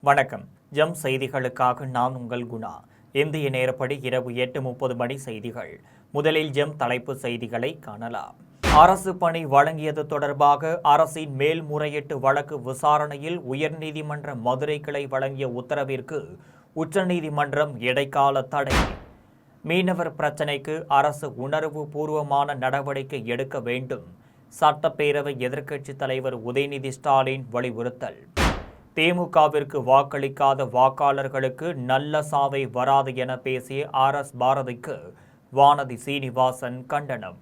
வணக்கம். ஜம் செய்திகளுக்காக நான் உங்கள் குணா. இந்திய நேரப்படி இரவு 8:30 மணி செய்திகள். முதலில் ஜம் தலைப்பு செய்திகளை காணலாம். அரசு பணி வழங்கியது தொடர்பாக அரசின் மேல்முறையீட்டு வழக்கு விசாரணையில் உயர்நீதிமன்ற மதுரை கிளை வழங்கிய உத்தரவிற்கு உச்சநீதிமன்றம் இடைக்கால தடை. மீனவர் பிரச்சினைக்கு அரசு உணர்வு பூர்வமான நடவடிக்கை எடுக்க வேண்டும். சட்டப்பேரவை எதிர்க்கட்சித் தலைவர் உதயநிதி ஸ்டாலின் வலியுறுத்தல். திமுகவிற்கு வாக்களிக்காத வாக்காளர்களுக்கு நல்ல சாவை வராது என பேசிய பாரதிக்கு வானதி சீனிவாசன் கண்டனம்.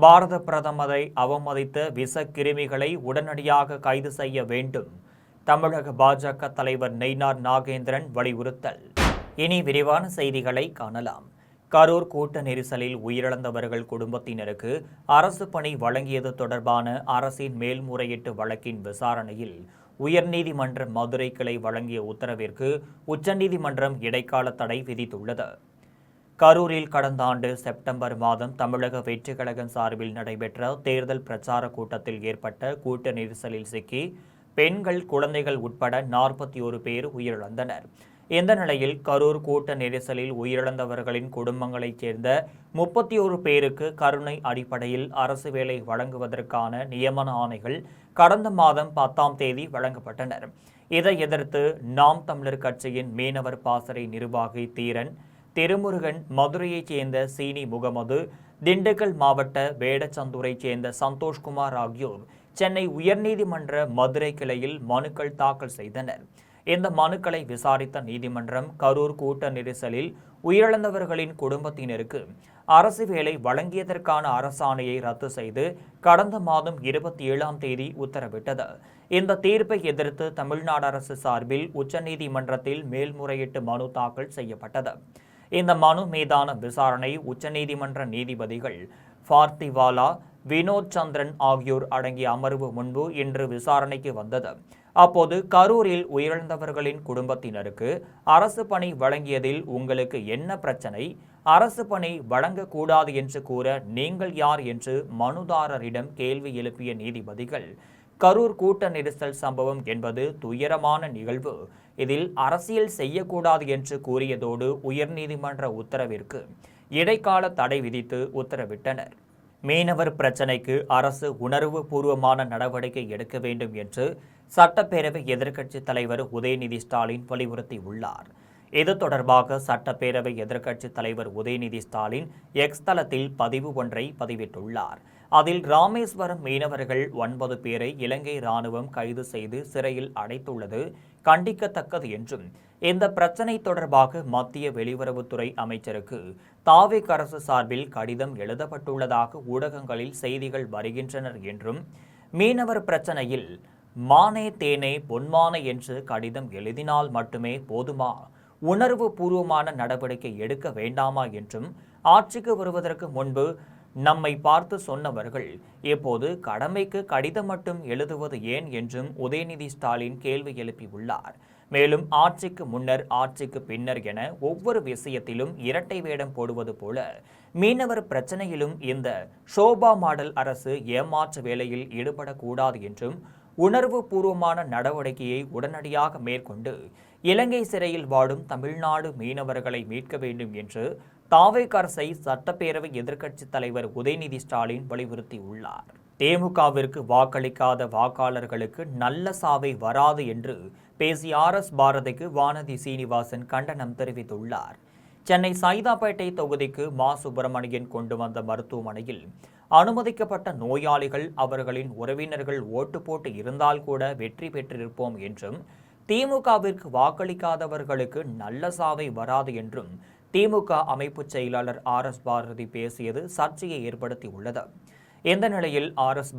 பாரத பிரதமரை அவமதித்த விஷக்கிருமிகளை உடனடியாக கைது செய்ய வேண்டும். தமிழக பாஜக தலைவர் நயினார் நாகேந்திரன் வலியுறுத்தல். இனி விரிவான செய்திகளை காணலாம். கரூர் கூட்ட நெரிசலில் உயிரிழந்தவர்கள் குடும்பத்தினருக்கு அரசு பணி வழங்கியது தொடர்பான அரசின் மேல்முறையீட்டு வழக்கின் விசாரணையில் உயர்நீதிமன்ற மதுரை கிளை வழங்கிய உத்தரவிற்கு உச்சநீதிமன்றம் இடைக்கால தடை விதித்துள்ளது. கரூரில் கடந்த ஆண்டு செப்டம்பர் மாதம் தமிழக வெற்றிக் கழகம் சார்பில் நடைபெற்ற தேர்தல் பிரச்சார கூட்டத்தில் ஏற்பட்ட கூட்ட நெரிசலில் சிக்கி பெண்கள், குழந்தைகள் உட்பட 41 பேர் உயிரிழந்தனர். இந்த நிலையில் கரூர் கூட்ட நெரிசலில் உயிரிழந்தவர்களின் குடும்பங்களைச் சேர்ந்த 31 பேருக்கு கருணை அடிப்படையில் அரசு வேலை வழங்குவதற்கான நியமன ஆணைகள் கடந்த மாதம் 10ஆம் தேதி வழங்கப்பட்டனர். இதை எதிர்த்து நாம் தமிழர் கட்சியின் மீனவர் பாசறை நிர்வாகி தீரன், திருமுருகன், மதுரையைச் சேர்ந்த சீனி முகமது, திண்டுக்கல் மாவட்ட வேடச்சந்தூரைச் சேர்ந்த சந்தோஷ்குமார் ஆகியோர் சென்னை உயர்நீதிமன்ற மதுரை கிளையில் மனுக்கள் தாக்கல் செய்தனர். இந்த மனுக்களை விசாரித்த நீதிமன்றம் கரூர் கூட்ட நெரிசலில் உயிரிழந்தவர்களின் குடும்பத்தினருக்கு அரசு வேலை வழங்கியதற்கான அரசாணையை ரத்து செய்து கடந்த மாதம் 27ஆம் தேதி உத்தரவிட்டது. இந்த தீர்ப்பை எதிர்த்து தமிழ்நாடு அரசு சார்பில் உச்சநீதிமன்றத்தில் மேல்முறையீட்டு மனு தாக்கல் செய்யப்பட்டது. இந்த மனு மீதான விசாரணை உச்சநீதிமன்ற நீதிபதிகள் பார்த்திவாலா, வினோத் சந்திரன் ஆகியோர் அடங்கிய அமர்வு முன்பு இன்று விசாரணைக்கு வந்தது. அப்போது கரூரில் உயிரிழந்தவர்களின் குடும்பத்தினருக்கு அரசு பணி வழங்கியதில் உங்களுக்கு என்ன பிரச்சனை? அரசு பணி வழங்கக்கூடாது என்று கூற நீங்கள் யார் என்று மனுதாரரிடம் கேள்வி எழுப்பிய நீதிபதிகள், கரூர் கூட்ட நெரிசல் சம்பவம் என்பது துயரமான நிகழ்வு, இதில் அரசியல் செய்யக்கூடாது என்று கூறியதோடு உயர்நீதிமன்ற உத்தரவிற்கு இடைக்கால தடை விதித்து உத்தரவிட்டனர். மீனவர் பிரச்சினைக்கு அரசு உணர்வு பூர்வமான நடவடிக்கை எடுக்க வேண்டும் என்று சட்டப்பேரவை எதிர்க்கட்சித் தலைவர் உதயநிதி ஸ்டாலின் வலியுறுத்தியுள்ளார். இது தொடர்பாக சட்டப்பேரவை எதிர்க்கட்சித் தலைவர் உதயநிதி ஸ்டாலின் எக்ஸ் தளத்தில் பதிவு ஒன்றை பதிவிட்டுள்ளார். அதில் ராமேஸ்வரம் மீனவர்கள் 9 பேரை இலங்கை ராணுவம் கைது செய்து சிறையில் அடைத்துள்ளது கண்டிக்கத்தக்கது என்றும், இந்த பிரச்சினை தொடர்பாக மத்திய வெளியுறவுத்துறை அமைச்சருக்கு தாவேக் அரசு சார்பில் கடிதம் எழுதப்பட்டுள்ளதாக ஊடகங்களில் செய்திகள் வருகின்றனர் என்றும், மீனவர் பிரச்சினையில் மானே தேனே பொன்மானே என்று கடிதம் எழுதினால் மட்டுமே போதுமா? உணர்வு பூர்வமான நடவடிக்கை எடுக்க வேண்டாமா என்றும், ஆட்சிக்கு வருவதற்கு முன்பு நம்மை பார்த்து சொன்னவர்கள் இப்போது கடமைக்கு கடிதம் மட்டும் எழுதுவது ஏன் என்றும் உதயநிதி ஸ்டாலின் கேள்வி எழுப்பியுள்ளார். மேலும் ஆட்சிக்கு முன்னர், ஆட்சிக்கு பின்னர் என ஒவ்வொரு விஷயத்திலும் இரட்டை வேடம் போடுவது போல மீனவர் பிரச்சனையிலும் இந்த ஷோபா மாடல் அரசு ஏமாற்று வேலையில் ஈடுபடக்கூடாது என்றும், உணர்வு பூர்வமான நடவடிக்கையை உடனடியாக மேற்கொண்டு இலங்கை சிறையில் வாடும் தமிழ்நாடு மீனவர்களை மீட்க வேண்டும் என்று தாவேக் அரசை சட்டப்பேரவை எதிர்க்கட்சித் தலைவர் உதயநிதி ஸ்டாலின் வலியுறுத்தியுள்ளார். திமுகவிற்கு வாக்களிக்காத வாக்காளர்களுக்கு நல்ல சாவை வராது என்று பேசிய பாரதிக்கு வானதி சீனிவாசன் கண்டனம் தெரிவித்துள்ளார். சென்னை சைதாப்பேட்டை தொகுதிக்கு மா. சுப்பிரமணியன் கொண்டு வந்த மருத்துவமனையில் அனுமதிக்கப்பட்ட நோயாளிகள், அவர்களின் உறவினர்கள் ஓட்டு போட்டு இருந்தால் கூட வெற்றி பெற்றிருப்போம் என்றும், திமுகவிற்கு வாக்களிக்காதவர்களுக்கு நல்ல சாவை வராது என்றும் திமுக அமைப்பு செயலாளர் பாரதி பேசியது சர்ச்சையை ஏற்படுத்தியுள்ளது. இந்த நிலையில்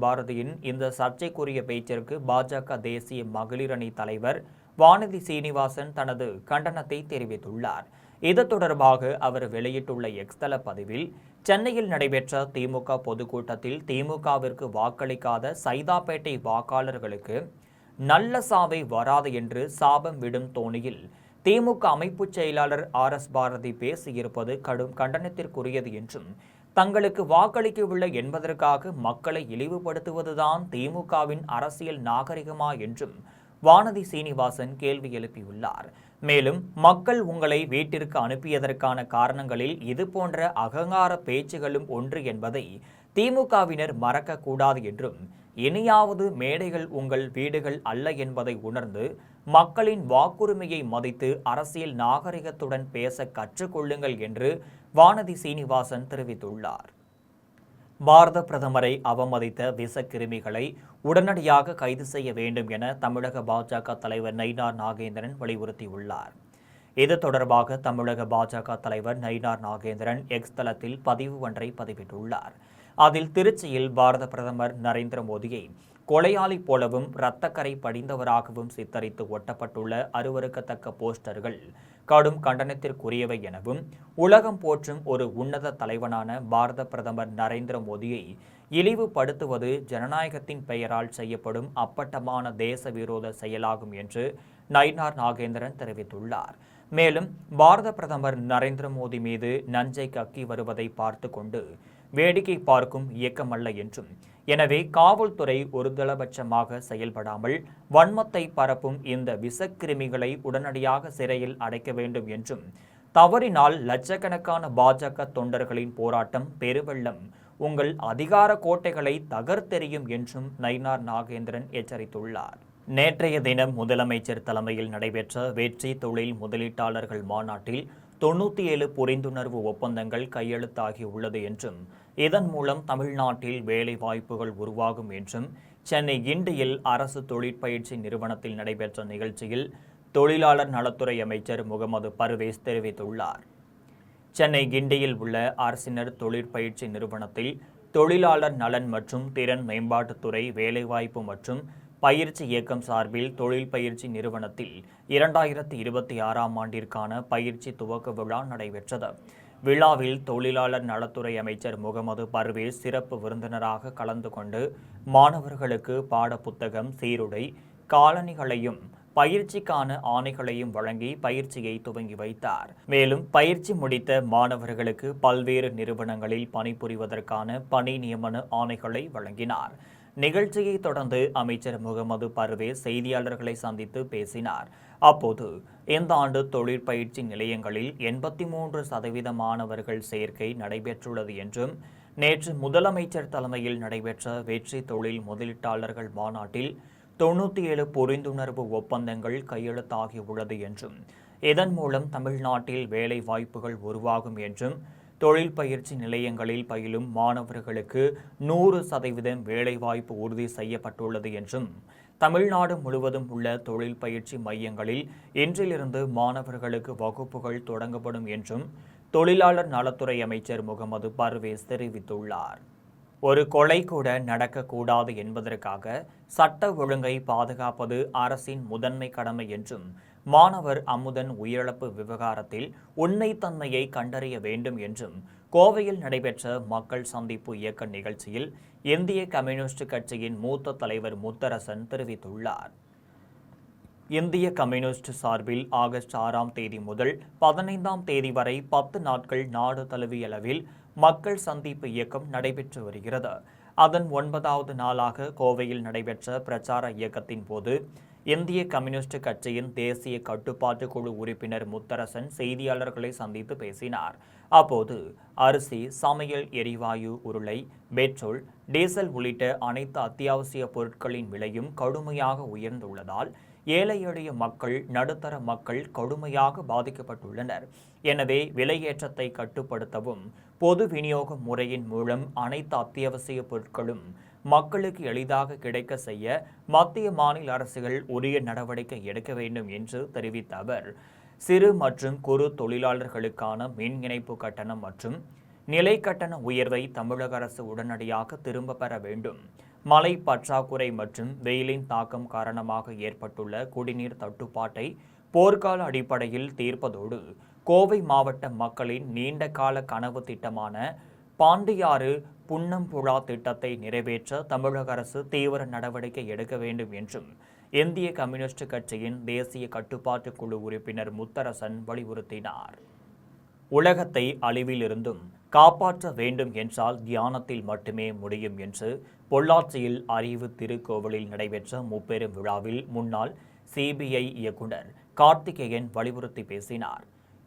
பாரதியின் இந்த சர்ச்சைக்குரிய பேச்சிற்கு பாஜக தேசிய மகளிர் அணி தலைவர் வானதி சீனிவாசன் தனது கண்டனத்தை தெரிவித்துள்ளார். இது தொடர்பாக அவர் வெளியிட்டுள்ள எக்ஸ் தள பதிவில், சென்னையில் நடைபெற்ற திமுக பொதுக்கூட்டத்தில் திமுகவிற்கு வாக்களிக்காத சைதாப்பேட்டை வாக்காளர்களுக்கு நல்ல சாவை வராது என்று சாபம் விடும் தோணியில் திமுக அமைப்பு செயலாளர் பாரதி பேசியிருப்பது கடும் கண்டனத்திற்குரியது என்றும், தங்களுக்கு வாக்களிக்கவில்லை என்பதற்காக மக்களை இழிவுபடுத்துவதுதான் திமுகவின் அரசியல் நாகரிகமா என்றும் வானதி சீனிவாசன் கேள்வி எழுப்பியுள்ளார். மேலும் மக்கள் உங்களை வீட்டிற்கு அனுப்பியதற்கான காரணங்களில் இதுபோன்ற அகங்கார பேச்சுகளும் ஒன்று என்பதை திமுகவினர் மறக்கக்கூடாது என்றும், இனியாவது மேடைகள் உங்கள் வீடுகள் அல்ல என்பதை உணர்ந்து மக்களின் வாக்குரிமையை மதித்து அரசியல் நாகரிகத்துடன் பேச கற்றுக்கொள்ளுங்கள் என்று வானதி சீனிவாசன் தெரிவித்துள்ளார். பாரத பிரதமரை அவமதித்த விஷக்கிருமிகளை உடனடியாக கைது செய்ய வேண்டும் என தமிழக பாஜக தலைவர் நயினார் நாகேந்திரன் வலியுறுத்தியுள்ளார். இது தொடர்பாக தமிழக பாஜக தலைவர் நயினார் நாகேந்திரன் எக்ஸ் தளத்தில் பதிவு ஒன்றை பதிவிட்டுள்ளார். அதில் திருச்சியில் பாரத பிரதமர் நரேந்திர மோடியை கொலையாளி போலவும் இரத்தக்கரை படிந்தவராகவும் சித்தரித்து ஒட்டப்பட்டுள்ள அருவருக்கத்தக்க போஸ்டர்கள் கடும் கண்டனத்திற்குரியவை எனவும், உலகம் போற்றும் ஒரு உன்னத தலைவனான பாரத பிரதமர் நரேந்திர மோடியை இழிவுபடுத்துவது ஜனநாயகத்தின் பெயரால் செய்யப்படும் அப்பட்டமான தேச விரோத செயலாகும் என்று நயினார் நாகேந்திரன் தெரிவித்துள்ளார். மேலும் பாரத பிரதமர் நரேந்திர மோடி மீது நஞ்சை கக்கி வருவதை பார்த்து கொண்டு வேடிக்கை பார்க்கும் இயக்கமல்ல என்றும், எனவே காவல்துறை ஒருதலைபட்சமாக செயல்படாமல் வன்மத்தை பரப்பும் இந்த விஷக்கிருமிகளை உடனடியாக சிறையில் அடைக்க வேண்டும் என்றும், தவறினால் லட்சக்கணக்கான பாஜக தொண்டர்களின் போராட்டம் பெருவெள்ளம் உங்கள் அதிகார கோட்டைகளை தகர்த்தெறியும் என்றும் நயினார் நாகேந்திரன் எச்சரித்துள்ளார். நேற்றைய தினம் முதலமைச்சர் தலைமையில் நடைபெற்ற வெற்றி தொழில் முதலீட்டாளர்கள் மாநாட்டில் 97 புரிந்துணர்வு ஒப்பந்தங்கள் கையெழுத்தாகி உள்ளது என்றும், இதன் மூலம் தமிழ்நாட்டில் வேலை வாய்ப்புகள் உருவாகும் என்றும் சென்னை கிண்டியில் அரசு தொழிற்பயிற்சி நிறுவனத்தில் நடைபெற்ற நிகழ்ச்சியில் தொழிலாளர் நலத்துறை அமைச்சர் முகமது பர்வேஸ் தெரிவித்துள்ளார். சென்னை கிண்டியில் உள்ள அரசினர் தொழிற்பயிற்சி நிறுவனத்தில் தொழிலாளர் நலன் மற்றும் திறன் மேம்பாட்டுத்துறை வேலைவாய்ப்பு மற்றும் பயிற்சி இயக்கம் சார்பில் தொழில் பயிற்சி நிறுவனத்தில் 2026ஆம் ஆண்டிற்கான பயிற்சி துவக்க விழா நடைபெற்றது. விழாவில் தொழிலாளர் நலத்துறை அமைச்சர் முகமது பர்வேஸ் சிறப்பு விருந்தினராக கலந்து கொண்டு மாணவர்களுக்கு பாடப்புத்தகம், சீருடை, காலணிகளையும் பயிற்சிக்கான ஆணைகளையும் வழங்கி பயிற்சியை துவங்கி வைத்தார். மேலும் பயிற்சி முடித்த மாணவர்களுக்கு பல்வேறு நிறுவனங்களில் பணிபுரிவதற்கான பணி நியமன ஆணைகளை வழங்கினார். நிகழ்ச்சியை தொடர்ந்து அமைச்சர் முகமது பர்வேஸ் செய்தியாளர்களை சந்தித்து பேசினார். அப்போது இந்த ஆண்டு தொழிற்பயிற்சி நிலையங்களில் 83% மாணவர்கள் சேர்க்கை நடைபெற்றுள்ளது என்றும், நேற்று முதலமைச்சர் தலைமையில் நடைபெற்ற வெற்றி தொழில் முதலீட்டாளர்கள் மாநாட்டில் 97 புரிந்துணர்வு ஒப்பந்தங்கள் கையெழுத்தாகியுள்ளது என்றும், இதன் மூலம் தமிழ்நாட்டில் வேலை வாய்ப்புகள் உருவாகும் என்றும், தொழில் பயிற்சி நிலையங்களில் பயிலும் மாணவர்களுக்கு 100% வேலைவாய்ப்பு உறுதி செய்யப்பட்டுள்ளது என்றும், தமிழ்நாடு முழுவதும் உள்ள தொழில் பயிற்சி மையங்களில் இன்றிலிருந்து மாணவர்களுக்கு வகுப்புகள் தொடங்கப்படும் என்றும் தொழிலாளர் நலத்துறை அமைச்சர் முகமது பர்வேஸ் தெரிவித்துள்ளார். ஒரு கொலை கூட நடக்கக்கூடாது என்பதற்காக சட்ட ஒழுங்கை பாதுகாப்பது அரசின் முதன்மை கடமை என்றும், மாணவர் அமுதன் உயிரிழப்பு விவகாரத்தில் உண்மைத்தன்மையை கண்டறிய வேண்டும் என்றும் கோவையில் நடைபெற்ற மக்கள் சந்திப்பு இயக்க நிகழ்ச்சியில் இந்திய கம்யூனிஸ்ட் கட்சியின் மூத்த தலைவர் முத்தரசன் தெரிவித்துள்ளார். இந்திய கம்யூனிஸ்ட் சார்பில் ஆகஸ்ட் 6ஆம் தேதி முதல் 15ஆம் தேதி வரை 10 நாட்கள் நாடு தழுவிய அளவில் மக்கள் சந்திப்பு இயக்கம் நடைபெற்று வருகிறது. அதன் 9வது நாளாக கோவையில் நடைபெற்ற பிரச்சார இயக்கத்தின் போது இந்திய கம்யூனிஸ்ட் கட்சியின் தேசிய கட்டுப்பாட்டு குழு உறுப்பினர் முத்தரசன் செய்தியாளர்களை சந்தித்து பேசினார். அப்போது அரிசி, சமையல் எரிவாயு, உருளை, பெட்ரோல், டீசல் உள்ளிட்ட அனைத்து அத்தியாவசிய பொருட்களின் விலையும் கடுமையாக உயர்ந்துள்ளதால் ஏழை எளிய மக்கள், நடுத்தர மக்கள் கடுமையாக பாதிக்கப்பட்டுள்ளனர். எனவே விலையேற்றத்தை கட்டுப்படுத்தவும் பொது விநியோக முறையின் மூலம் அனைத்து அத்தியாவசிய பொருட்களும் மக்களுக்கு எளிதாக கிடைக்க செய்ய மத்திய மாநில அரசுகள் உரிய நடவடிக்கை எடுக்க வேண்டும் என்று தெரிவித்த அவர், சிறு மற்றும் குறு தொழிலாளர்களுக்கான மின் இணைப்பு கட்டணம் மற்றும் நிலை கட்டண உயர்வை தமிழக அரசு உடனடியாக திரும்ப பெற வேண்டும். மழை பற்றாக்குறை மற்றும் வெயிலின் தாக்கம் காரணமாக ஏற்பட்டுள்ள குடிநீர் தட்டுப்பாட்டை போர்க்கால அடிப்படையில் தீர்ப்பதோடு கோவை மாவட்ட மக்களின் நீண்ட கால கனவு திட்டமான பாண்டியாறு புன்னம்புழா திட்டத்தை நிறைவேற்ற தமிழக அரசு தீவிர நடவடிக்கை எடுக்க வேண்டும் என்றும் இந்திய கம்யூனிஸ்ட் கட்சியின் தேசிய கட்டுப்பாட்டு குழு உறுப்பினர் முத்தரசன் வலியுறுத்தினார். உலகத்தை அழிவிலிருந்தும் காப்பாற்ற வேண்டும் என்றால் தியானத்தில் மட்டுமே முடியும் என்று பொள்ளாச்சியில் அறிவு திருக்கோவிலில் நடைபெற்ற முப்பெரும் விழாவில் முன்னாள் சிபிஐ இயக்குனர் கார்த்திகேயன் வலியுறுத்தி பேசினார்.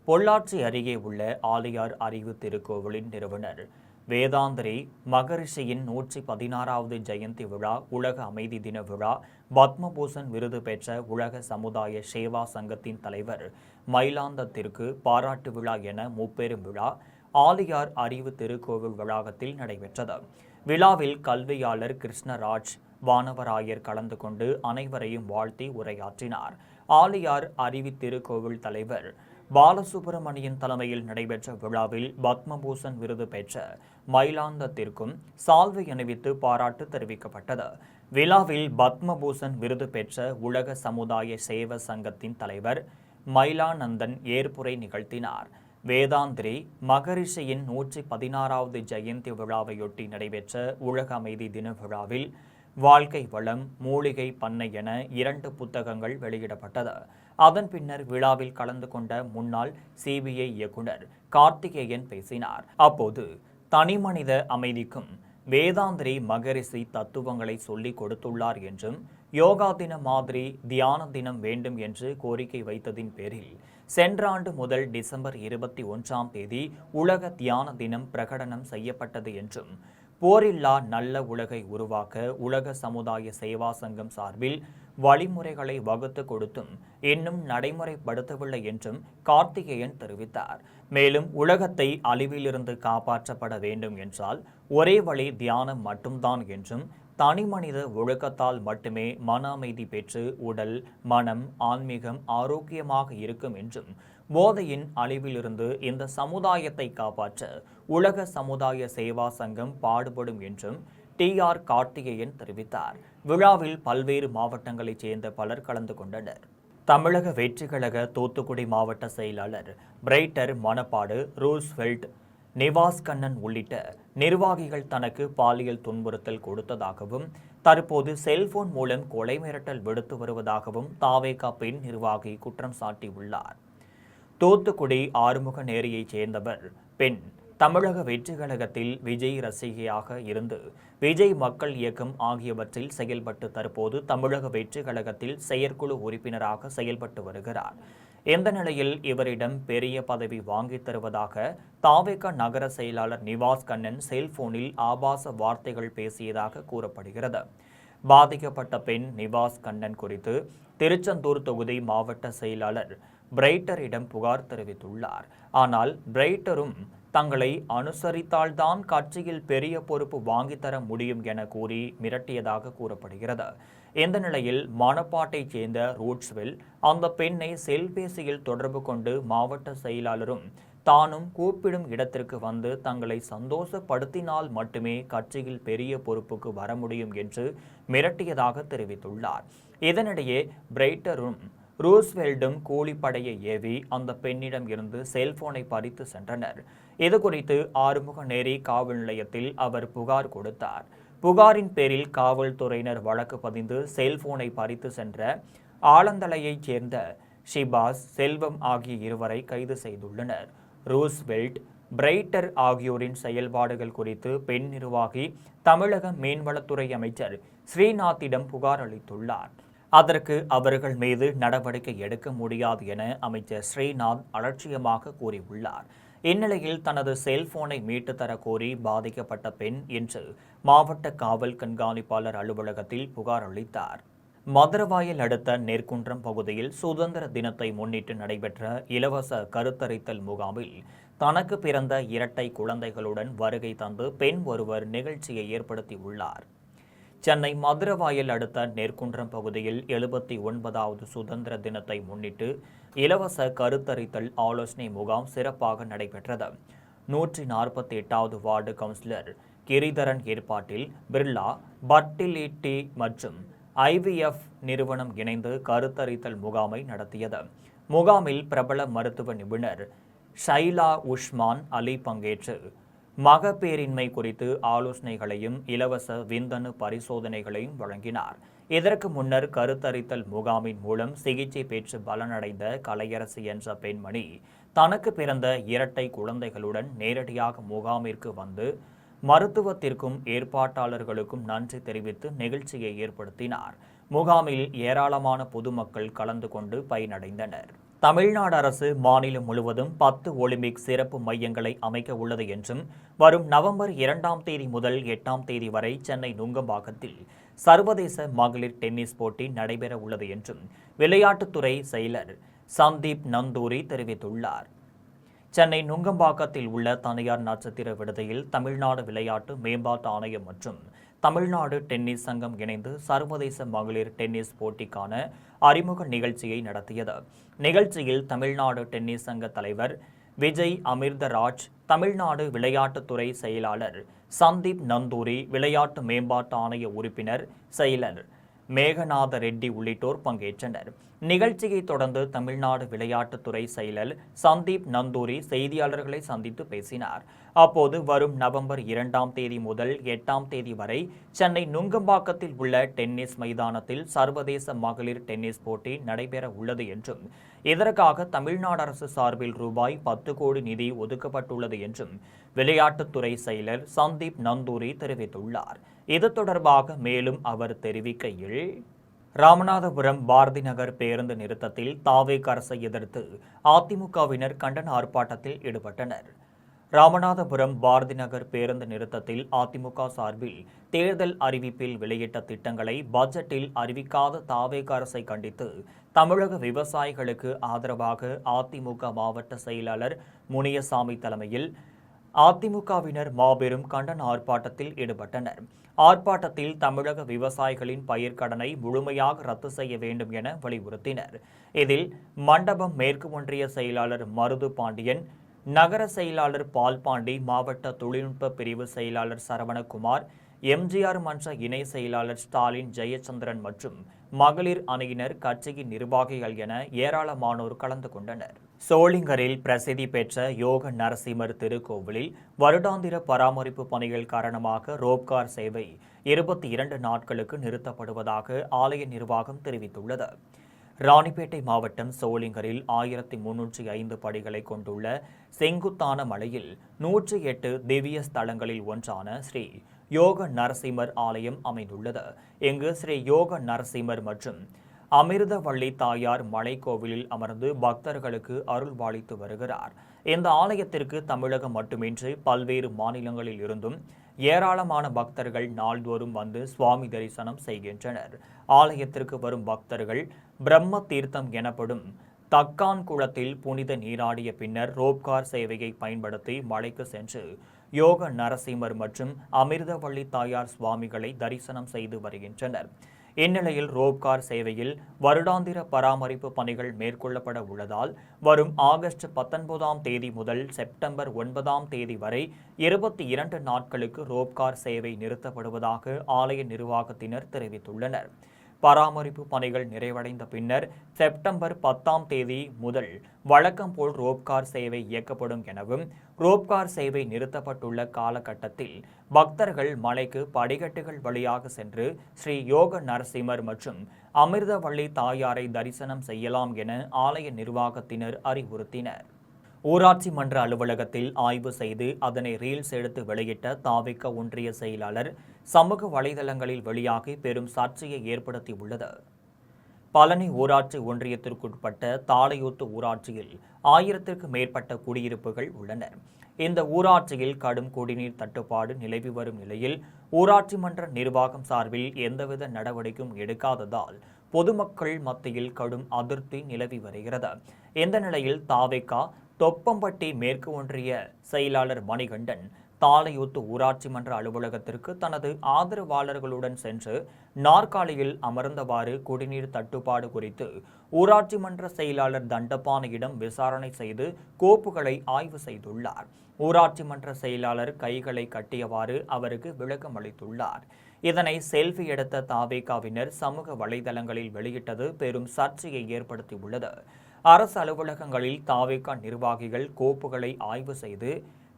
பொள்ளாச்சி அருகே உள்ள ஆலியார் அறிவு திருக்கோவிலின் நிறுவனர் வேதாந்திரி மகரிஷியின் 116வது ஜெயந்தி விழா, உலக அமைதி தின விழா, பத்மபூஷன் விருது பெற்ற உலக சமுதாய சேவா சங்கத்தின் தலைவர் மயிலாந்தத்திற்கு பாராட்டு விழா என முப்பெரும் விழா ஆலியார் அறிவு திருக்கோவில் வளாகத்தில் நடைபெற்றது. விழாவில் கல்வியாளர் கிருஷ்ணராஜ் வானவராயர் கலந்து கொண்டு அனைவரையும் வாழ்த்தி உரையாற்றினார். ஆலியார் அறிவு திருக்கோவில் தலைவர் பாலசுப்பிரமணியன் தலைமையில் நடைபெற்ற விழாவில் பத்மபூஷன் விருது பெற்ற மயிலாந்தத்திற்கும் சால்வை அணிவித்து பாராட்டு தெரிவிக்கப்பட்டது. விழாவில் பத்மபூஷன் விருது பெற்ற உலக சமுதாய சேவ சங்கத்தின் தலைவர் மயிலானந்தன் ஏற்புரை நிகழ்த்தினார். வேதாந்திரி மகரிஷியின் 116வது ஜெயந்தி விழாவையொட்டி நடைபெற்ற உலக அமைதி தின விழாவில் வாழ்க்கை வளம், மூலிகை பண்ணை என 2 புத்தகங்கள் வெளியிடப்பட்டது. அதன் பின்னர் விழாவில் கலந்து கொண்ட முன்னாள் சிபிஐ இயக்குனர் கார்த்திகேயன் பேசினார். அப்போது தனிமனித அமைதிக்கும் வேதாந்திரி மகரிஷி தத்துவங்களை சொல்லிக் கொடுத்துள்ளார் என்றும், யோகா தினம் மாதிரி தியான தினம் வேண்டும் என்று கோரிக்கை வைத்ததின் பேரில் சென்ற ஆண்டு முதல் டிசம்பர் 21ஆம் தேதி உலக தியான தினம் பிரகடனம் செய்யப்பட்டது என்றும், போரில்லா நல்ல உலகை உருவாக்க உலக சமுதாய சேவா சங்கம் சார்பில் வழிமுறைகளை வகுத்து கொடுத்தும் இன்னும் நடைமுறைப்படுத்தவில்லை என்றும் கார்த்திகேயன் தெரிவித்தார். மேலும் உலகத்தை அழிவிலிருந்து காப்பாற்றப்பட வேண்டும் என்றால் ஒரே வழி தியானம் மட்டும்தான் என்றும், தனிமனித ஒழுக்கத்தால் மட்டுமே மன அமைதி பெற்று உடல், மனம், ஆன்மீகம் ஆரோக்கியமாக இருக்கும் என்றும், போதையின் அழிவிலிருந்து இந்த சமுதாயத்தை காப்பாற்ற உலக சமுதாய சேவா சங்கம் பாடுபடும் என்றும் TR கார்த்திகேயன் தெரிவித்தார். விழாவில் பல்வேறு மாவட்டங்களைச் சேர்ந்த பலர் கலந்து கொண்டனர். தமிழக வெற்றிக்கழக தூத்துக்குடி மாவட்ட செயலாளர் பிரைட்டர் மணப்பாடு, ரூஸ்வெல்ட், நிவாஸ் கண்ணன் உள்ளிட்ட நிர்வாகிகள் தனக்கு பாலியல் துன்புறுத்தல் கொடுத்ததாகவும், தற்போது செல்போன் மூலம் கொலை மிரட்டல் விடுத்து வருவதாகவும் தாவேகா பெண் நிர்வாகி குற்றம் சாட்டியுள்ளார். தூத்துக்குடி ஆறுமுக நேரியைச் சேர்ந்தவர் பெண் தமிழக வெற்றி கழகத்தில் விஜய் ரசிகையாக இருந்து விஜய் மக்கள் இயக்கம் ஆகியவற்றில் செயல்பட்டு தற்போது தமிழக வெற்றி கழகத்தில் செயற்குழு உறுப்பினராக செயல்பட்டு வருகிறார். இந்த நிலையில் இவரிடம் பெரிய பதவி வாங்கித் தருவதாக தாவேகா நகர செயலாளர் நிவாஸ் கண்ணன் செல்போனில் ஆபாச வார்த்தைகள் பேசியதாக கூறப்படுகிறது. பாதிக்கப்பட்ட பெண் நிவாஸ் கண்ணன் குறித்து திருச்செந்தூர் தொகுதி மாவட்ட செயலாளர் பிரைட்டரிடம் புகார் தெரிவித்துள்ளார். ஆனால் பிரைட்டரும் தங்களை அனுசரித்தால்தான் கட்சியில் பெரிய பொறுப்பு வாங்கித்தர முடியும் என கூறி மிரட்டியதாக கூறப்படுகிறது. இந்த நிலையில் மணப்பாட்டைச் சேர்ந்த ரூட்ஸ்வெல் அந்த பெண்ணை செல்பேசியில் தொடர்பு கொண்டு மாவட்ட செயலாளரும் தானும் கூப்பிடும் இடத்திற்கு வந்து தங்களை சந்தோஷப்படுத்தினால் மட்டுமே கட்சியில் பெரிய பொறுப்புக்கு வர முடியும் என்று மிரட்டியதாக தெரிவித்துள்ளார். இதனிடையே பிரைட்டரும் ரூஸ்வெல்டும் கூலிப்படையை ஏவி அந்த பெண்ணிடம் இருந்து செல்போனை பறித்து சென்றனர். இதுகுறித்து ஆறுமுகநேரி காவல் நிலையத்தில் அவர் புகார் கொடுத்தார். புகாரின் பேரில் காவல்துறையினர் வழக்கு பதிந்து செல்போனை பறித்து சென்ற ஆலந்தலையைச் சேர்ந்த ஷிபாஸ், செல்வம் ஆகிய இருவரை கைது செய்துள்ளனர். ரூஸ்வெல்ட், பிரைட்டர் ஆகியோரின் செயல்பாடுகள் குறித்து பெண் நிர்வாகி தமிழக மீன்வளத்துறை அமைச்சர் ஸ்ரீநாத்திடம் புகார் அளித்துள்ளார். அதற்கு அவர்கள் மீது நடவடிக்கை எடுக்க முடியாது என அமைச்சர் ஸ்ரீநாத் அலட்சியமாக கூறியுள்ளார். இந்நிலையில் தனது செல்போனை மீட்டு தர கோரி பாதிக்கப்பட்ட பெண் இன்று மாவட்ட காவல் கண்காணிப்பாளர் அலுவலகத்தில் புகார் அளித்தார். மதுரவாயல் அடுத்த நெற்குன்றம் பகுதியில் சுதந்திர தினத்தை முன்னிட்டு நடைபெற்ற இலவச கருத்தரித்தல் முகாமில் தனக்கு பிறந்த இரட்டை குழந்தைகளுடன் வருகை தந்து பெண் ஒருவர் நிகழ்ச்சியை ஏற்படுத்தியுள்ளார். சென்னை மதுரவாயல் அடுத்த நெற்குன்றம் பகுதியில் 79வது சுதந்திர தினத்தை முன்னிட்டு இலவச கருத்தரித்தல் ஆலோசனை முகாம் சிறப்பாக நடைபெற்றது. 148வது வார்டு கவுன்சிலர் கிரிதரன் ஏற்பாட்டில் பிர்லா, பர்டிலிட்டி மற்றும் IVF நிறுவனம் இணைந்து கருத்தரித்தல் முகாமை நடத்தியது. முகாமில் பிரபல மருத்துவ நிபுணர் ஷைலா உஸ்மான் அலி பங்கேற்று மகப்பேரின்மை குறித்து ஆலோசனைகளையும் இலவச விந்தணு பரிசோதனைகளையும் வழங்கினார். இதற்கு முன்னர் கருத்தரித்தல் முகாமின் மூலம் சிகிச்சை பெற்று பலனடைந்த கலையரசி என்ற பெண்மணி தனக்கு பிறந்த இரட்டை குழந்தைகளுடன் நேரடியாக முகாமிற்கு வந்து மருத்துவத்திற்கும் ஏற்பாட்டாளர்களுக்கும் நன்றி தெரிவித்து நிகழ்ச்சியை ஏற்படுத்தினார். முகாமில் ஏராளமான பொதுமக்கள் கலந்து கொண்டு பயனடைந்தனர். தமிழ்நாடு அரசு மாநிலம் முழுவதும் 10 ஒலிம்பிக் சிறப்பு மையங்களை அமைக்க உள்ளது என்றும், வரும் நவம்பர் 2ஆம் தேதி முதல் 8ஆம் தேதி வரை சென்னை நுங்கம்பாக்கத்தில் சர்வதேச மகளிர் டென்னிஸ் போட்டி நடைபெற உள்ளது என்றும் விளையாட்டுத்துறை செயலர் சந்தீப் நந்தூரி தெரிவித்துள்ளார். சென்னை நுங்கம்பாக்கத்தில் உள்ள தனியார் நட்சத்திர விடுதியில் தமிழ்நாடு விளையாட்டு மேம்பாட்டு ஆணையம் மற்றும் தமிழ்நாடு டென்னிஸ் சங்கம் இணைந்து சர்வதேச மகளிர் டென்னிஸ் போட்டிக்கான அறிமுக நிகழ்ச்சியை நடத்தியது. நிகழ்ச்சியில் தமிழ்நாடு டென்னிஸ் சங்க தலைவர் விஜய் அமிர்தராஜ், தமிழ்நாடு விளையாட்டுத்துறை செயலாளர் சந்தீப் நந்தூரி, விளையாட்டு மேம்பாட்டு ஆணைய உறுப்பினர் செயலர் மேகநாத ரெட்டி உள்ளிட்டோர் பங்கேற்றனர். நிகழ்ச்சியை தொடர்ந்து தமிழ்நாடு விளையாட்டுத்துறை செயலர் சந்தீப் நந்தூரி செய்தியாளர்களை சந்தித்து பேசினார். அப்போது வரும் நவம்பர் 2ஆம் தேதி முதல் 8ஆம் தேதி வரை சென்னை நுங்கம்பாக்கத்தில் உள்ள டென்னிஸ் மைதானத்தில் சர்வதேச மகளிர் டென்னிஸ் போட்டி நடைபெற உள்ளது என்றும், இதற்காக தமிழ்நாடு அரசு சார்பில் ரூபாய் 10 கோடி நிதி ஒதுக்கப்பட்டுள்ளது என்றும் விளையாட்டுத்துறை செயலர் சந்தீப் நந்தூரி தெரிவித்துள்ளார். இது தொடர்பாக மேலும் அவர் தெரிவிக்கையில், ராமநாதபுரம் பாரதி நகர் பேருந்து நிறுத்தத்தில் தாவேக அரசை எதிர்த்து அதிமுகவினர் கண்டன ஆர்ப்பாட்டத்தில் ஈடுபட்டனர். ராமநாதபுரம் பாரதி நகர் பேருந்து நிறுத்தத்தில் அதிமுக சார்பில் தேர்தல் அறிவிப்பில் வெளியிட்ட திட்டங்களை பட்ஜெட்டில் அறிவிக்காத தாவேக அரசை கண்டித்து தமிழக விவசாயிகளுக்கு ஆதரவாக அதிமுக மாவட்ட செயலாளர் முனியசாமி தலைமையில் அதிமுகவினர் மாபெரும் கண்டன ஆர்ப்பாட்டத்தில் ஈடுபட்டனர். ஆர்ப்பாட்டத்தில் தமிழக விவசாயிகளின் பயிர்க்கடனை முழுமையாக ரத்து செய்ய வேண்டும் என வலியுறுத்தினர். இதில் மண்டபம் மேற்கு ஒன்றிய செயலாளர் மருது பாண்டியன், நகர செயலாளர் பால்பாண்டி, மாவட்ட தொழில்நுட்ப பிரிவு செயலாளர் சரவணகுமார், எம்ஜிஆர் மன்ற இணை செயலாளர் ஸ்டாலின் ஜெயச்சந்திரன் மற்றும் மகளிர் அணியினர், கட்சியின் நிர்வாகிகள் என ஏராளமானோர் கலந்து கொண்டனர். சோளிங்கரில் பிரசித்தி பெற்ற யோக நரசிம்மர் திருக்கோவிலில் வருடாந்திர பராமரிப்பு பணிகள் காரணமாக ரோப்கார் சேவை 22 நாட்களுக்கு நிறுத்தப்படுவதாக ஆலய நிர்வாகம் தெரிவித்துள்ளது. ராணிப்பேட்டை மாவட்டம் சோளிங்கரில் 1305 படிகளை கொண்டுள்ள செங்குத்தான மலையில் 108 திவ்ய ஸ்தலங்களில் ஒன்றான ஸ்ரீ யோக நரசிம்மர் ஆலயம் அமைந்துள்ளது. இங்கு ஸ்ரீ யோக நரசிம்மர் மற்றும் அமிர்தவள்ளி தாயார் மலைக்கோவிலில் அமர்ந்து பக்தர்களுக்கு அருள்பாலித்து வருகிறார். இந்த ஆலயத்திற்கு தமிழகம் மட்டுமின்றி பல்வேறு மாநிலங்களில் இருந்தும் ஏராளமான பக்தர்கள் நாள்தோறும் வந்து சுவாமி தரிசனம் செய்கின்றனர். ஆலயத்திற்கு வரும் பக்தர்கள் பிரம்ம தீர்த்தம் எனப்படும் தக்கான் குளத்தில் புனித நீராடிய பின்னர் ரோப்கார் சேவையை பயன்படுத்தி மலைக்கு சென்று யோக நரசிம்மர் மற்றும் அமிர்தவள்ளி தாயார் சுவாமிகளை தரிசனம் செய்து வருகின்றனர். இந்நிலையில் ரோப்கார் சேவையில் வருடாந்திர பராமரிப்பு பணிகள் மேற்கொள்ளப்பட உள்ளதால் வரும் ஆகஸ்ட் 19ஆம் தேதி முதல் செப்டம்பர் 9ஆம் தேதி வரை 22 நாட்களுக்கு ரோப்கார் சேவை நிறுத்தப்படுவதாக ஆலய நிர்வாகத்தினர் தெரிவித்துள்ளனர். பராமரிப்பு பணிகள் நிறைவடைந்த பின்னர் செப்டம்பர் 10ஆம் தேதி முதல் வழக்கம் போல் ரோப்கார் சேவை இயக்கப்படும் எனவும், ரோப்கார் சேவை நிறுத்தப்பட்டுள்ள காலகட்டத்தில் பக்தர்கள் மலைக்கு படிக்கட்டுகள் வழியாக சென்று ஸ்ரீ யோக நரசிம்மர் மற்றும் அமிர்தவள்ளி தாயாரை தரிசனம் செய்யலாம் என ஆலய நிர்வாகத்தினர் அறிவுறுத்தினர். ஊராட்சி மன்ற அலுவலகத்தில் ஆய்வு செய்து அதனை ரீல்ஸ் எடுத்து வெளியிட்ட தாவேக ஒன்றிய செயலாளர் சமூக வலைதளங்களில் வெளியாகி பெரும் சர்ச்சையை ஏற்படுத்தியுள்ளது. பழனி ஊராட்சி ஒன்றியத்திற்குட்பட்ட தாளையூத்து ஊராட்சியில் 1000க்கும் மேற்பட்ட குடியிருப்புகள் உள்ளன. இந்த ஊராட்சியில் கடும் குடிநீர் தட்டுப்பாடு நிலவி வரும் நிலையில் ஊராட்சி மன்ற நிர்வாகம் சார்பில் எந்தவித நடவடிக்கையும் எடுக்காததால் பொதுமக்கள் மத்தியில் கடும் அதிருப்தி நிலவி வருகிறது. இந்த நிலையில் தாவேக தொப்பம்பட்டி மேற்கு ஒன்றிய செயலாளர் மணிகண்டன் தாளையூத்து ஊராட்சி மன்ற அலுவலகத்திற்கு தனது ஆதரவாளர்களுடன் சென்று நாற்காலியில் அமர்ந்தவாறு குடிநீர் தட்டுப்பாடு குறித்து ஊராட்சி மன்ற செயலாளர் தண்டபாணியிடம் விசாரணை செய்து கோப்புகளை ஆய்வு செய்துள்ளார். ஊராட்சி மன்ற செயலாளர் கைகளை கட்டியவாறு அவருக்கு விளக்கம் அளித்துள்ளார். இதனை செல்ஃபி எடுத்த தாவேகாவினர் சமூக வலைதளங்களில் வெளியிட்டது பெரும் சர்ச்சையை ஏற்படுத்தியுள்ளது. அரசு அலுவலகங்களில் தாவேகா நிர்வாகிகள் கோப்புகளை ஆய்வு செய்து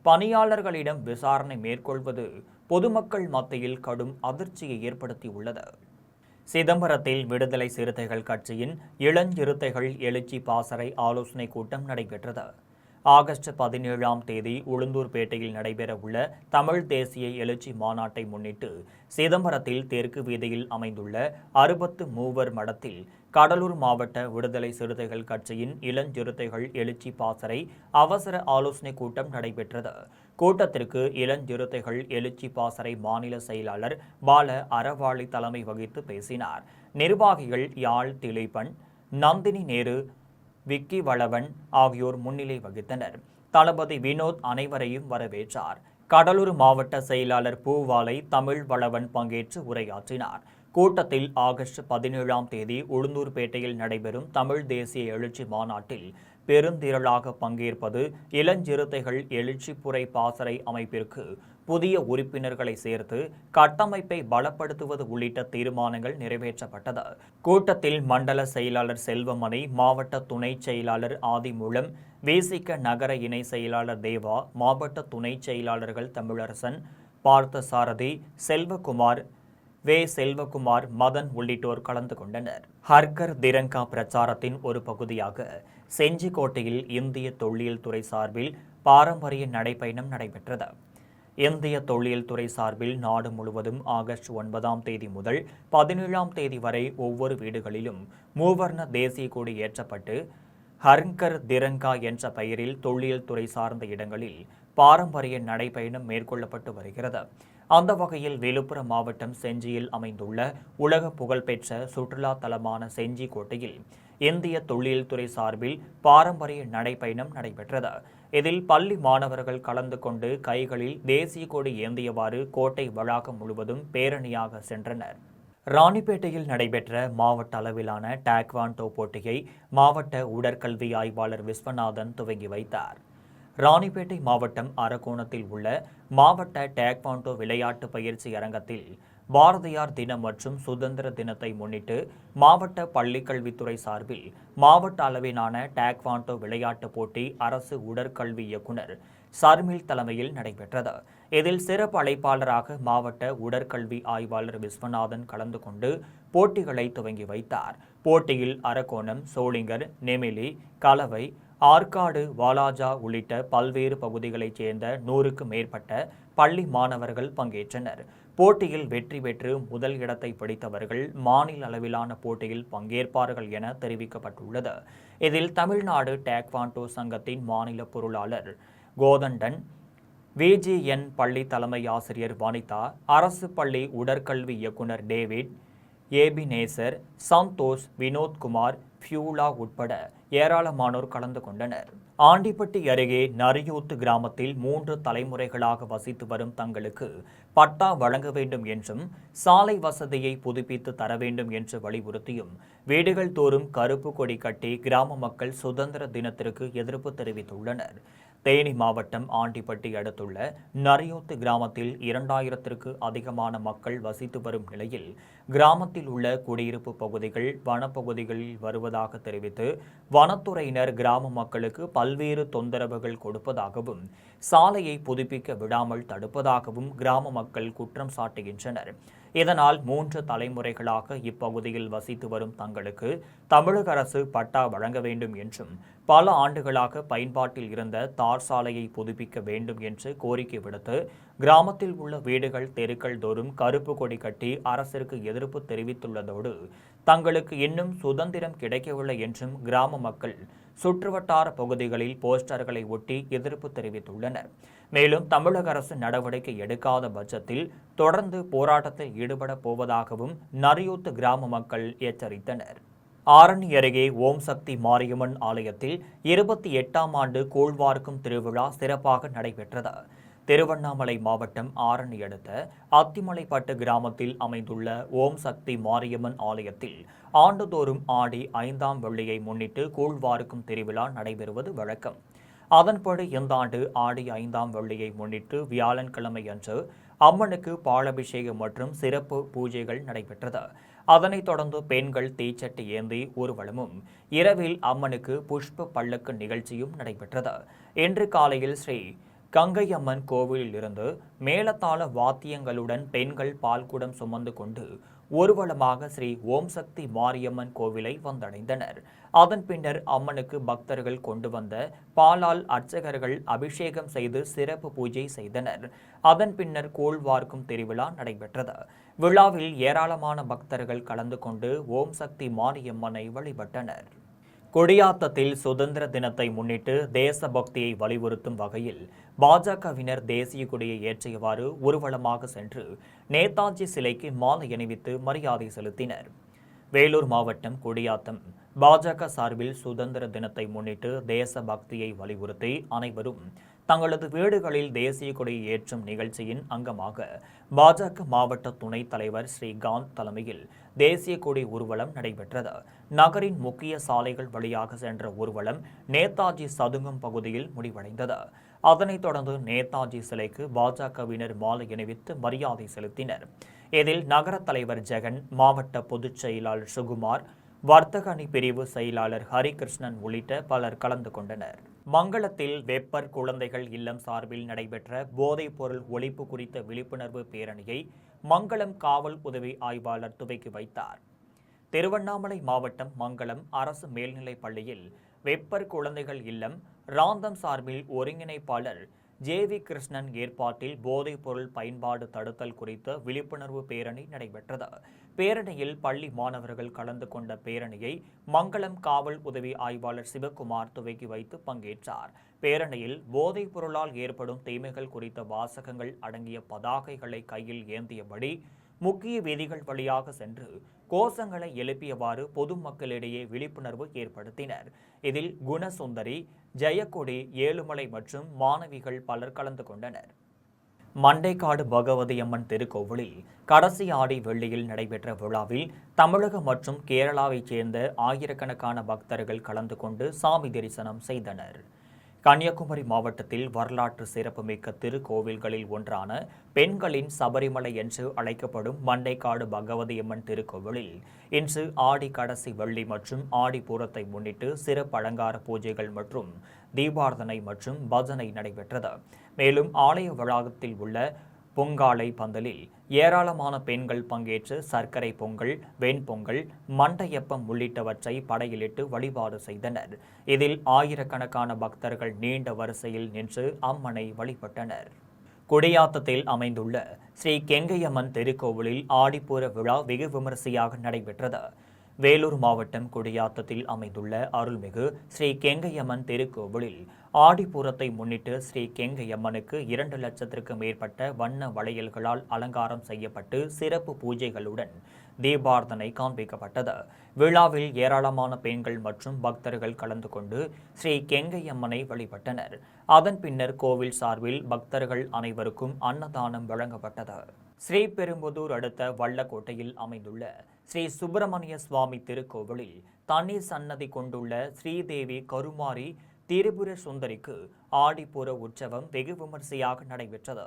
பணியாளர்களிடம் விசாரணை மேற்கொள்வது பொதுமக்கள் மத்தியில் கடும் அதிர்ச்சியை ஏற்படுத்தியுள்ளது. சிதம்பரத்தில் விடுதலை சிறுத்தைகள் கட்சியின் இளஞ்சிறுத்தைகள் எழுச்சி பாசறை ஆலோசனை கூட்டம் நடைபெற்றது. ஆகஸ்ட் 17ஆம் தேதி உளுந்தூர்பேட்டையில் நடைபெறவுள்ள தமிழ் தேசிய எழுச்சி மாநாட்டை முன்னிட்டு சிதம்பரத்தில் தெற்கு வீதியில் அமைந்துள்ள 63 மடத்தில் கடலூர் மாவட்ட விடுதலை சிறுத்தைகள் கட்சியின் இளஞ்சிறுத்தைகள் எழுச்சி பாசறை அவசர ஆலோசனைக் கூட்டம் நடைபெற்றது. கூட்டத்திற்கு இளஞ்சிறுத்தைகள் எழுச்சி பாசறை மாநில செயலாளர் பால அறவாளி தலைமை வகித்து பேசினார். நிர்வாகிகள் யாழ் திலீபன், நந்தினி நேரு, விக்கி வளவன் ஆகியோர் முன்னிலை வகித்தனர். தளபதி வினோத் அனைவரையும் வரவேற்றார். கடலூர் மாவட்ட செயலாளர் பூவாலை தமிழ் வளவன் பங்கேற்று உரையாற்றினார். கூட்டத்தில் ஆகஸ்ட் 17ஆம் தேதி உளுந்தூர்பேட்டையில் நடைபெறும் தமிழ் தேசிய எழுச்சி மாநாட்டில் பெருந்திரளாக பங்கேற்பது, இளஞ்சிறுத்தைகள் எழுச்சிப்புரை பாசறை அமைப்பிற்கு புதிய உறுப்பினர்களை சேர்த்து கட்டமைப்பை பலப்படுத்துவது உள்ளிட்ட தீர்மானங்கள் நிறைவேற்றப்பட்டது. கூட்டத்தில் மண்டல செயலாளர் செல்வமணி, மாவட்ட துணை செயலாளர் ஆதிமூலம், விசிக நகர இணை செயலாளர் தேவா, மாவட்ட துணை செயலாளர்கள் தமிழரசன், பார்த்தசாரதி, செல்வகுமார், செல்வகுமார், மதன் உள்ளிட்டோர் கலந்து கொண்டனர். ஹர்கர் திரங்கா பிரச்சாரத்தின் ஒரு பகுதியாக செஞ்சிக்கோட்டையில் இந்திய தொல்லியல் துறை சார்பில் பாரம்பரிய நடைபயணம் நடைபெற்றது. இந்திய தொல்லியல் துறை சார்பில் நாடு முழுவதும் ஆகஸ்ட் 9ஆம் தேதி முதல் 17ஆம் தேதி வரை ஒவ்வொரு வீடுகளிலும் மூவர்ண தேசிய கொடி ஏற்றப்பட்டு ஹர்கர் திரங்கா என்ற பெயரில் தொல்லியல் துறை சார்ந்த இடங்களில் பாரம்பரிய நடைபயணம் மேற்கொள்ளப்பட்டு வருகிறது. அந்த வகையில் விழுப்புரம் மாவட்டம் செஞ்சியில் அமைந்துள்ள உலக புகழ்பெற்ற சுற்றுலா தலமான செஞ்சிக்கோட்டையில் இந்திய தொல்லியல் துறை சார்பில் பாரம்பரிய நடைபயணம் நடைபெற்றது. இதில் பள்ளி மாணவர்கள் கலந்து கொண்டு கைகளில் தேசிய கொடி ஏந்தியவாறு கோட்டை வளாகம் முழுவதும் பேரணியாக சென்றனர். ராணிப்பேட்டையில் நடைபெற்ற மாவட்ட அளவிலான டேக்வாண்டோ போட்டியை மாவட்ட உடற்கல்வி ஆய்வாளர் விஸ்வநாதன் துவங்கி வைத்தார். ராணிப்பேட்டை மாவட்டம் அரக்கோணத்தில் உள்ள மாவட்ட டேக்வாண்டோ விளையாட்டு பயிற்சி அரங்கத்தில் பாரதியார் தினம் மற்றும் சுதந்திர தினத்தை முன்னிட்டு மாவட்ட பள்ளிக்கல்வித்துறை சார்பில் மாவட்ட அளவிலான டேக்வாண்டோ விளையாட்டுப் போட்டி அரசு உடற்கல்வி இயக்குநர் சர்மில் தலைமையில் நடைபெற்றது. இதில் சிறப்பு அழைப்பாளராக மாவட்ட உடற்கல்வி ஆய்வாளர் விஸ்வநாதன் கலந்து கொண்டு போட்டிகளை துவங்கி வைத்தார். போட்டியில் அரக்கோணம், சோளிங்கர், நெமிலி, கலவை, ஆற்காடு, வாலாஜா உள்ளிட்ட பல்வேறு பகுதிகளைச் சேர்ந்த 100க்கும் மேற்பட்ட பள்ளி மாணவர்கள் பங்கேற்றனர். போட்டியில் வெற்றி பெற்று முதல் இடத்தை பிடித்தவர்கள் மாநில அளவிலான போட்டியில் பங்கேற்பார்கள் என தெரிவிக்கப்பட்டுள்ளது. இதில் தமிழ்நாடு டேக்வாண்டோ சங்கத்தின் மாநில பொருளாளர் கோதண்டன், விஜிஎன் பள்ளி தலைமை ஆசிரியர் வனிதா, அரசு பள்ளி உடற்கல்வி இயக்குனர் டேவிட், ஏபினேசர், சந்தோஷ், வினோத்குமார், பியூலா உட்பட ஏராளமானோர் கலந்து கொண்டனர். ஆண்டிப்பட்டி அருகே நரியூத்து கிராமத்தில் 3 தலைமுறைகளாக வசித்து வரும் தங்களுக்கு பட்டா வழங்க வேண்டும் என்றும் சாலை வசதியை புதுப்பித்து தர வேண்டும் என்று வலியுறுத்தியும் வீடுகள் தோறும் கருப்பு கொடி கட்டி கிராம மக்கள் சுதந்திர தினத்திற்கு எதிர்ப்பு தெரிவித்துள்ளனர். தேனி மாவட்டம் ஆண்டிப்பட்டி அடுத்துள்ள நரியூத்து கிராமத்தில் 2000த்திற்கு அதிகமான மக்கள் வசித்து வரும் நிலையில் கிராமத்தில் உள்ள குடியிருப்பு பகுதிகள் வனப்பகுதிகளில் வருவதாக தெரிவித்து வனத்துறையினர் கிராம மக்களுக்கு பல்வேறு தொந்தரவுகள் கொடுப்பதாகவும் சாலையை புதுப்பிக்க விடாமல் தடுப்பதாகவும் கிராம மக்கள் குற்றம் சாட்டுகின்றனர். இதனால் 3 தலைமுறைகளாக இப்பகுதியில் வசித்து வரும் தங்களுக்கு தமிழக அரசு பட்டா வழங்க வேண்டும் என்றும் பல ஆண்டுகளாக பயன்பாட்டில் இருந்த தார் சாலையை புதுப்பிக்க வேண்டும் என்று கோரிக்கை விடுத்து கிராமத்தில் உள்ள வீடுகள், தெருக்கள் தோறும் கருப்பு கொடி கட்டி அரசிற்கு எதிர்ப்பு தெரிவித்துள்ளதோடு தங்களுக்கு இன்னும் சுதந்திரம் கிடைக்கவில்லை என்றும் கிராம மக்கள் சுற்றுவட்டார பகுதிகளில் போஸ்டர்களை ஒட்டி எதிர்ப்பு தெரிவித்துள்ளனர். மேலும் தமிழக அரசு நடவடிக்கை எடுக்காத பட்சத்தில் தொடர்ந்து போராட்டத்தில் ஈடுபட போவதாகவும் நரியூத்து கிராம மக்கள் எச்சரித்தனர். ஆரணி அருகே ஓம் சக்தி மாரியம்மன் ஆலயத்தில் 28ஆம் ஆண்டு கூழ்வார்க்கும் திருவிழா சிறப்பாக நடைபெற்றது. திருவண்ணாமலை மாவட்டம் ஆரணி அடுத்த அத்திமலைப்பட்டு கிராமத்தில் அமைந்துள்ள ஓம் சக்தி மாரியம்மன் ஆலயத்தில் ஆண்டுதோறும் ஆடி 5ஆம் வெள்ளியை முன்னிட்டு கூழ்வார்க்கும் திருவிழா நடைபெறுவது வழக்கம். அதன்படி இந்த ஆண்டு ஆடி 5ஆம் வெள்ளியை முன்னிட்டு வியாழன்கிழமை அன்று அம்மனுக்கு பாலாபிஷேகம் மற்றும் சிறப்பு பூஜைகள் நடைபெற்றது. அதனைத் தொடர்ந்து பெண்கள் தீச்சட்டி ஏந்தி ஊர்வலமும், இரவில் அம்மனுக்கு புஷ்ப பல்லக்கு நிகழ்ச்சியும் நடைபெற்றது. இன்று காலையில் ஸ்ரீ கங்கையம்மன் கோவிலில் இருந்து மேளதாள வாத்தியங்களுடன் பெண்கள் பால்குடம் சுமந்து கொண்டு ஊர்வலமாக ஸ்ரீ ஓம் சக்தி மாரியம்மன் கோவிலை வந்தடைந்தனர். அதன் பின்னர் அம்மனுக்கு பக்தர்கள் கொண்டு வந்த பாலால் அர்ச்சகர்கள் அபிஷேகம் செய்து சிறப்பு பூஜை செய்தனர். அதன் பின்னர் கூழ் வார்க்கும் திருவிழா நடைபெற்றது. விழாவில் ஏராளமான பக்தர்கள் கலந்து கொண்டு ஓம் சக்தி மாரியம்மனை வழிபட்டனர். கொடியாத்தத்தில் சுதந்திர தினத்தை முன்னிட்டு தேசபக்தியை வலியுறுத்தும் வகையில் பாஜகவினர் தேசிய கொடியை ஏற்றியவாறு ஊர்வலமாக சென்று நேதாஜி சிலைக்கு மாலை அணிவித்து மரியாதை செலுத்தினர். வேலூர் மாவட்டம் கொடியாத்தம் பாஜக சார்பில் சுதந்திர தினத்தை முன்னிட்டு தேசபக்தியை வலியுறுத்தி அனைவரும் தங்களது வீடுகளில் தேசிய கொடியை ஏற்றும் நிகழ்ச்சியின் அங்கமாக பாஜக மாவட்ட துணைத் தலைவர் ஸ்ரீகாந்த் தலைமையில் தேசிய கொடி ஊர்வலம் நடைபெற்றது. நகரின் முக்கிய சாலைகள் வழியாக சென்ற ஊர்வலம் நேதாஜி சதுங்கம் பகுதியில் முடிவடைந்தது. அதனைத் தொடர்ந்து நேதாஜி சிலைக்கு பாஜகவினர் மாலை அணிவித்து மரியாதை செலுத்தினர். இதில் நகர தலைவர் ஜெகன், மாவட்ட பொதுச் செயலாளர் சுகுமார், வர்த்தக அணி பிரிவு செயலாளர் ஹரிகிருஷ்ணன் உள்ளிட்ட பலர் கலந்து கொண்டனர். மங்களத்தில் வெப்பர் குழந்தைகள் இல்லம் சார்பில் நடைபெற்ற போதைப் பொருள் ஒழிப்பு குறித்த விழிப்புணர்வு பேரணியை மங்களம் காவல் உதவி ஆய்வாளர் துவக்கி வைத்தார். திருவண்ணாமலை மாவட்டம் மங்களம் அரசு மேல்நிலைப் பள்ளியில் வெப்பர் குழந்தைகள் இல்லம் ராந்தம் சார்பில் ஒருங்கிணைப்பாளர் ஜே.வி. கிருஷ்ணன் ஏற்பாட்டில் போதைப் பொருள் பயன்பாடு தடுத்தல் குறித்த விழிப்புணர்வு பேரணி நடைபெற்றது. பேரணியில் பள்ளி மாணவர்கள் கலந்து கொண்ட பேரணியை மங்களம் காவல் உதவி ஆய்வாளர் சிவக்குமார் துவக்கி வைத்து பங்கேற்றார். பேரணியில் போதைப் பொருளால் ஏற்படும் தீமைகள் குறித்த வாசகங்கள் அடங்கிய பதாகைகளை கையில் ஏந்தியபடி முக்கிய வீதிகள் வழியாக சென்று கோஷங்களை எழுப்பியவாறு பொதுமக்களிடையே விழிப்புணர்வு ஏற்படுத்தினர். இதில் குணசுந்தரி, ஜெயக்கொடி, ஏழுமலை மற்றும் மாணவிகள் பலர் கலந்து கொண்டனர். மண்டைக்காடு பகவதி அம்மன் திருக்கோவிலில் கடைசி ஆடி வெள்ளியில் நடைபெற்ற விழாவில் தமிழகம் மற்றும் கேரளாவைச் சேர்ந்த ஆயிரக்கணக்கான பக்தர்கள் கலந்து கொண்டு சாமி தரிசனம் செய்தனர். கன்னியாகுமரி மாவட்டத்தில் வரலாற்று சிறப்புமிக்க திருக்கோவில்களில் ஒன்றான பெண்களின் சபரிமலை என்று அழைக்கப்படும் மண்டைக்காடு பகவதியம்மன் திருக்கோவிலில் இன்று ஆடி கடைசி வெள்ளி மற்றும் ஆடி பூரத்தை முன்னிட்டு சிறப்பு அலங்கார பூஜைகள் மற்றும் தீபார்த்தனை மற்றும் பஜனை நடைபெற்றது. மேலும் ஆலய வளாகத்தில் உள்ள பொங்காலை பந்தலில் ஏராளமான பெண்கள் பங்கேற்று சர்க்கரை பொங்கல், வெண்பொங்கல், மண்டையப்பம் உள்ளிட்டவற்றை படையிலிட்டு வழிபாடு செய்தனர். இதில் ஆயிரக்கணக்கான பக்தர்கள் நீண்ட வரிசையில் நின்று அம்மனை வழிபட்டனர். குடியாத்தத்தில் அமைந்துள்ள ஸ்ரீ கெங்கையம்மன் திருக்கோவிலில் ஆடிப்பூர விழா வெகு விமரிசையாக நடைபெற்றது. வேலூர் மாவட்டம் குடியாத்தத்தில் அமைந்துள்ள அருள்மிகு ஸ்ரீ கெங்கையம்மன் திருக்கோவிலில் ஆடிப்பூரத்தை முன்னிட்டு ஸ்ரீ கெங்கையம்மனுக்கு 2 லட்சத்திற்கும் மேற்பட்ட வண்ண வளையல்களால் அலங்காரம் செய்யப்பட்டு சிறப்பு பூஜைகளுடன் தீபார்த்தனை காண்பிக்கப்பட்டது. விழாவில் ஏராளமான பெண்கள் மற்றும் பக்தர்கள் கலந்து கொண்டு ஸ்ரீ கெங்கையம்மனை வழிபட்டனர். அதன் பின்னர் கோவில் சார்பில் பக்தர்கள் அனைவருக்கும் அன்னதானம் வழங்கப்பட்டது. ஸ்ரீபெரும்புதூர் அடுத்த வல்லக்கோட்டையில் அமைந்துள்ள ஸ்ரீ சுப்பிரமணிய சுவாமி திருக்கோவிலில் தண்ணீர் சன்னதி கொண்டுள்ள ஸ்ரீதேவி கருமாரி திரிபுர சுந்தரிக்கு ஆடிப்பூர உற்சவம் வெகு விமரிசையாக நடைபெற்றது.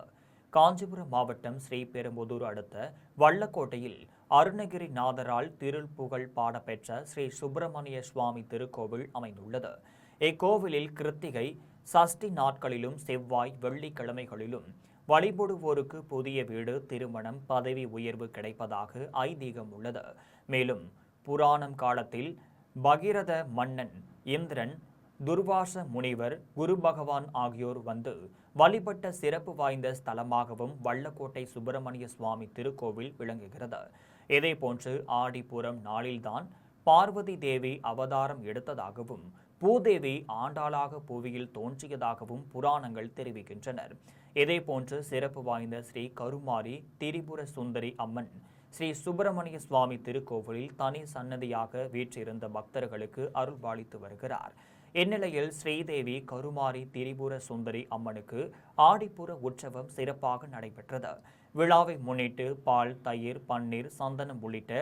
காஞ்சிபுரம் மாவட்டம் ஸ்ரீபெரும்புதூர் அடுத்த வல்லக்கோட்டையில் அருணகிரிநாதரால் திருப்புகழ் பாடப்பெற்ற ஸ்ரீ சுப்பிரமணிய சுவாமி திருக்கோவில் அமைந்துள்ளது. இக்கோவிலில் கிருத்திகை, சஷ்டி நாட்களிலும் செவ்வாய், வெள்ளிக்கிழமைகளிலும் வழிபடுவோருக்கு புதிய வீடு, திருமணம், பதவி உயர்வு கிடைப்பதாக ஐதீகம் உள்ளது. மேலும் புராணம் காலத்தில் பகீரத மன்னன் இந்திரன், துர்வாச முனிவர், குரு பகவான் ஆகியோர் வந்து வழிபட்ட சிறப்பு வாய்ந்த ஸ்தலமாகவும் வல்லக்கோட்டை சுப்பிரமணிய சுவாமி திருக்கோவில் விளங்குகிறது. இதேபோன்று ஆடிப்பூரம் நாளில்தான் பார்வதி தேவி அவதாரம் எடுத்ததாகவும் பூதேவி ஆண்டாளாக புவியில் தோன்றியதாகவும் புராணங்கள் தெரிவிக்கின்றனர். இதேபோன்று சிறப்பு வாய்ந்த ஸ்ரீ கருமாரி திரிபுர சுந்தரி அம்மன் ஸ்ரீ சுப்பிரமணிய சுவாமி திருக்கோவிலில் தனி சன்னதியாக வீற்றிருந்த பக்தர்களுக்கு அருள்பாலித்து வருகிறார். இந்நிலையில் ஸ்ரீதேவி கருமாரி திரிபுர சுந்தரி அம்மனுக்கு ஆடிப்பூர உற்சவம் சிறப்பாக நடைபெற்றது. விழாவை முன்னிட்டு பால், தயிர், பன்னீர், சந்தனம் உள்ளிட்ட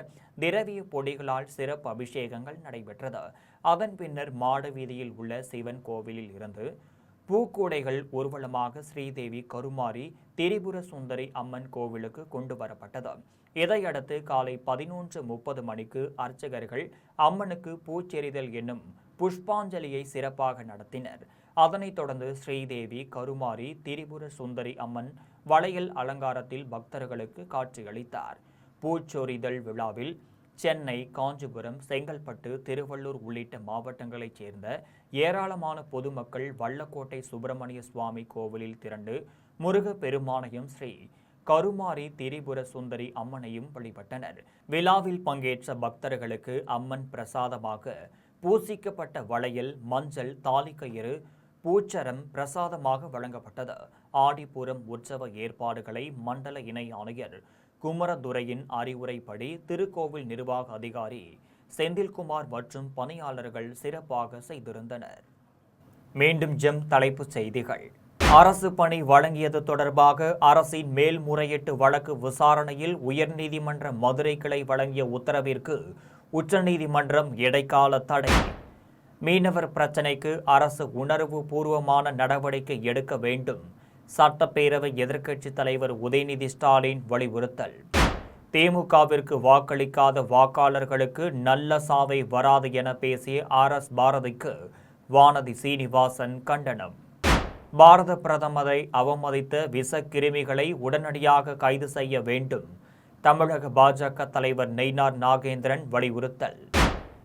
திரவிய பொடிகளால் சிறப்பு அபிஷேகங்கள் நடைபெற்றது. அதன் பின்னர் மாட வீதியில் உள்ள சிவன் கோவிலில் இருந்து பூக்கூடைகள் ஊர்வலமாக ஸ்ரீதேவி கருமாரி திரிபுர சுந்தரி அம்மன் கோவிலுக்கு கொண்டு வரப்பட்டது. இதையடுத்து காலை 11:30 மணிக்கு அர்ச்சகர்கள் அம்மனுக்கு பூச்செறிதல் என்னும் புஷ்பாஞ்சலியை சிறப்பாக நடத்தினர். அதனைத் தொடர்ந்து ஸ்ரீதேவி கருமாரி திரிபுர சுந்தரி அம்மன் வளையல் அலங்காரத்தில் பக்தர்களுக்கு காட்சியளித்தார். பூச்சொரிதல் விழாவில் சென்னை, காஞ்சிபுரம், செங்கல்பட்டு, திருவள்ளூர் உள்ளிட்ட மாவட்டங்களைச் சேர்ந்த ஏராளமான பொதுமக்கள் வல்லக்கோட்டை சுப்பிரமணிய சுவாமி கோவிலில் திரண்டு முருகப் பெருமானையும் ஸ்ரீ கருமாரி திரிபுர சுந்தரி அம்மனையும் வழிபட்டனர். விழாவில் பங்கேற்ற பக்தர்களுக்கு அம்மன் பிரசாதமாக பூசிக்கப்பட்ட வளையல், மஞ்சள், தாலிக்கயிறு, பூச்சரம் பிரசாதமாக வழங்கப்பட்டது. ஆடிப்பூரம் உற்சவ ஏற்பாடுகளை மண்டல இணை ஆணையர் குமரதுரையின் அறிவுரைப்படி திருக்கோவில் நிர்வாக அதிகாரி செந்தில்குமார் மற்றும் பணியாளர்கள் சிறப்பாக செய்திருந்தனர். மீண்டும் ஜெம் தலைப்புச் செய்திகள். அரசு பணி வழங்கியது தொடர்பாக அரசின் மேல்முறையீட்டு வழக்கு விசாரணையில் உயர்நீதிமன்ற மதுரை கிளை வழங்கிய உத்தரவிற்கு உச்சநீதிமன்றம் இடைக்கால தடை. மீனவர் பிரச்சினைக்கு அரசு உணர்வு பூர்வமான நடவடிக்கை எடுக்க வேண்டும். சட்டப்பேரவை எதிர்க்கட்சித் தலைவர் உதயநிதி ஸ்டாலின் வலியுறுத்தல். திமுகவிற்கு வாக்களிக்காத வாக்காளர்களுக்கு நல்ல சாவை வராது என பேசிய RS பாரதிக்கு வானதி சீனிவாசன் கண்டனம். பாரத பிரதமரை அவமதித்த விஷக்கிருமிகளை உடனடியாக கைது செய்ய வேண்டும். தமிழக பாஜக தலைவர் நயினார் நாகேந்திரன் வலியுறுத்தல்.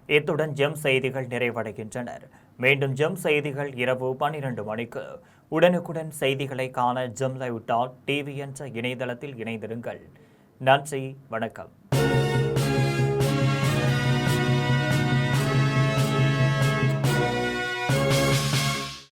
இத்துடன் ஜெம் செய்திகள் நிறைவடைகின்றனர். மீண்டும் ஜெம் செய்திகள் இரவு 12 மணிக்கு. உடனுக்குடன் செய்திகளை காண ஜெம் லைவ்.tv என்ற இணையதளத்தில் இணைந்திருங்கள். நன்றி, வணக்கம்.